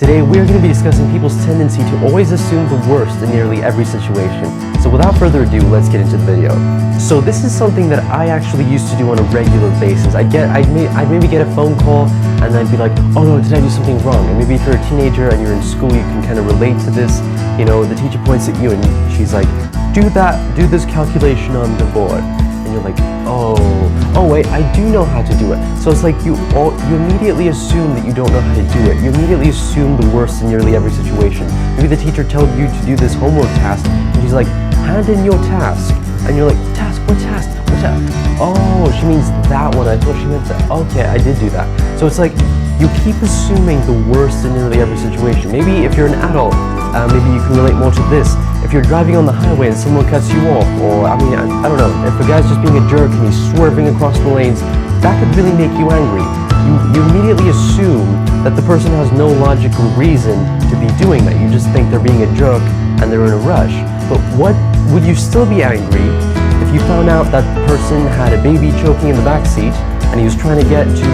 Today we are going to be discussing people's tendency to always assume the worst in nearly every situation. So without further ado, let's get into the video. So this is something that I actually used to do on a regular basis. I'd maybe get a phone call and I'd be like, oh no, did I do something wrong? And maybe if you're a teenager and you're in school, you can kind of relate to this. You know, the teacher points at you and she's like, do this calculation on the board. And you're like, oh wait, I do know how to do it. So it's like you immediately assume that you don't know how to do it. You immediately assume the worst in nearly every situation. Maybe the teacher told you to do this homework task, and she's like, hand in your task. And you're like, task? What task? What task? Oh, she means that one. I thought she meant that. Okay, I did do that. So it's like, you keep assuming the worst in nearly every situation. Maybe if you're an adult, maybe you can relate more to this. If you're driving on the highway and someone cuts you off, or I don't know, if a guy's just being a jerk and he's swerving across the lanes, that could really make you angry. You immediately assume that the person has no logical reason to be doing that. You just think they're being a jerk and they're in a rush. But would you still be angry if you found out that the person had a baby choking in the backseat and he was trying to get to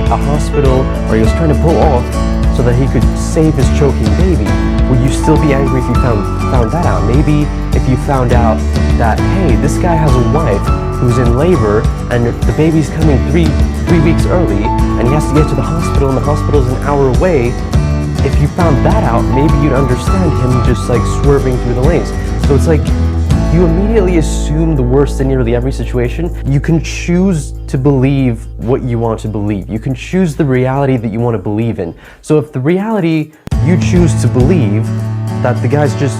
a hospital, or he was trying to pull off so that he could save his choking baby? Would you still be angry if you found that out? Maybe if you found out that, hey, this guy has a wife who's in labor and the baby's coming three weeks early and he has to get to the hospital and the hospital's an hour away. If you found that out, maybe you'd understand him just like swerving through the lanes. So it's like, you immediately assume the worst in nearly every situation. You can choose to believe what you want to believe. You can choose the reality that you want to believe in. So if the reality you choose to believe that the guy's just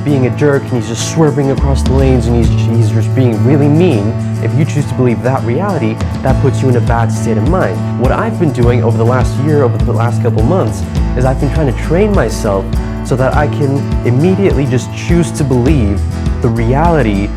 being a jerk and he's just swerving across the lanes and he's just being really mean, if you choose to believe that reality, that puts you in a bad state of mind. What I've been doing over the last year, over the last couple months, is I've been trying to train myself so that I can immediately just choose to believe the reality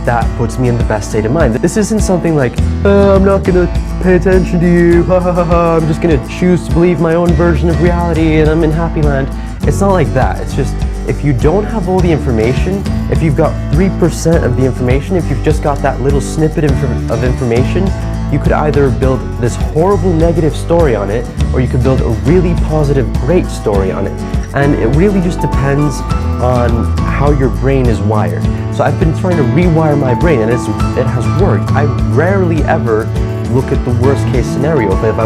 that puts me in the best state of mind. This isn't something like, I'm not gonna pay attention to you, ha ha ha ha, I'm just gonna choose to believe my own version of reality and I'm in happy land. It's not like that. It's just, if you don't have all the information, if you've got 3% of the information, if you've just got that little snippet of information, you could either build this horrible negative story on it, or you could build a really positive, great story on it. And it really just depends on how your brain is wired. So I've been trying to rewire my brain, and it has worked. I rarely ever look at the worst case scenario, but I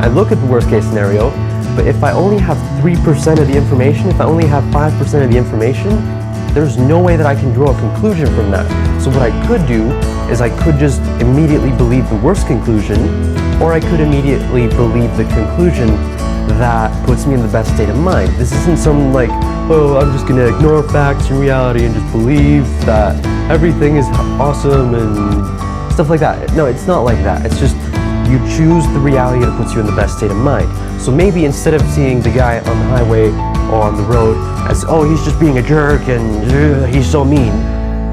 look at the worst case scenario, but if I only have 3% of the information, if I only have 5% of the information, there's no way that I can draw a conclusion from that. So what I could do is I could just immediately believe the worst conclusion, or I could immediately believe the conclusion that puts me in the best state of mind. This isn't some like, oh, I'm just gonna ignore facts and reality and just believe that everything is awesome and stuff like that. No, it's not like that. It's just, you choose the reality that puts you in the best state of mind. So maybe instead of seeing the guy on the highway or on the road as, oh, he's just being a jerk and he's so mean,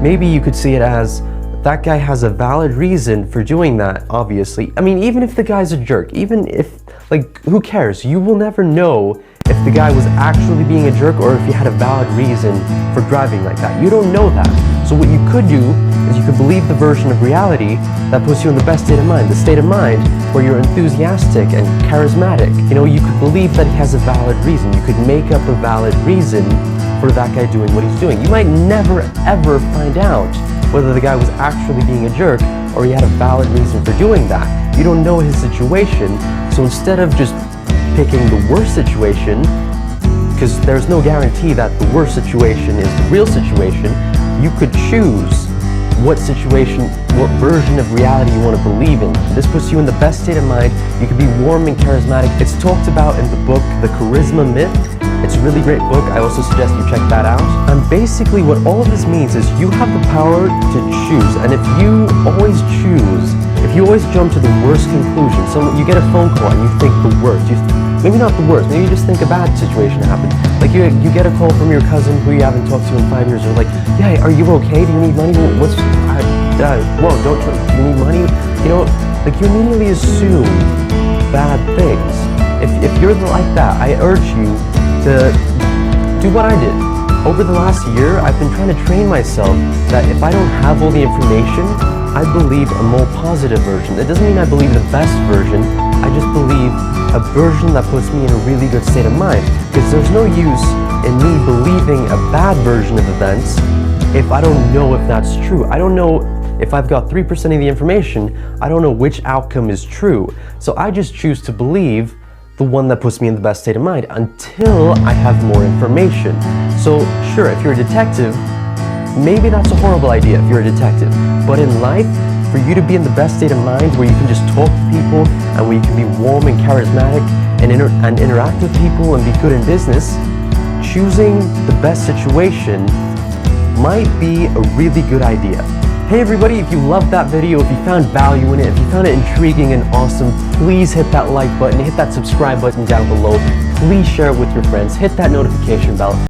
maybe you could see it as, that guy has a valid reason for doing that, obviously. I mean, even if the guy's a jerk, even if, like, who cares? You will never know if the guy was actually being a jerk or if he had a valid reason for driving like that. You don't know that. So what you could do is you could believe the version of reality that puts you in the best state of mind, the state of mind where you're enthusiastic and charismatic. You know, you could believe that he has a valid reason. You could make up a valid reason for that guy doing what he's doing. You might never ever find out whether the guy was actually being a jerk or he had a valid reason for doing that. You don't know his situation, so instead of just picking the worst situation, because there's no guarantee that the worst situation is the real situation, you could choose what version of reality you want to believe in. This puts you in the best state of mind. You can be warm and charismatic. It's talked about in the book, The Charisma Myth. It's a really great book. I also suggest you check that out. And basically what all of this means is you have the power to choose. And if you always choose, if you always jump to the worst conclusion, so you get a phone call and you think the worst, maybe not the worst, maybe you just think a bad situation happened. Like you get a call from your cousin who you haven't talked to in 5 years. They're like, yeah, are you okay? Do you need money? Do you need money? You know, like you immediately assume bad things. If you're like that, I urge you to do what I did. Over the last year, I've been trying to train myself that if I don't have all the information, I believe a more positive version. It doesn't mean I believe the best version, I just believe a version that puts me in a really good state of mind. Because there's no use in me believing a bad version of events if I don't know if that's true. I don't know if I've got 3% of the information, I don't know which outcome is true. So I just choose to believe the one that puts me in the best state of mind until I have more information. So sure, if you're a detective, maybe that's a horrible idea if you're a detective. But in life, for you to be in the best state of mind where you can just talk to people and where you can be warm and charismatic and interact with people and be good in business, choosing the best situation might be a really good idea. Hey everybody, if you loved that video, if you found value in it, if you found it intriguing and awesome, please hit that like button, hit that subscribe button down below. Please share it with your friends, hit that notification bell.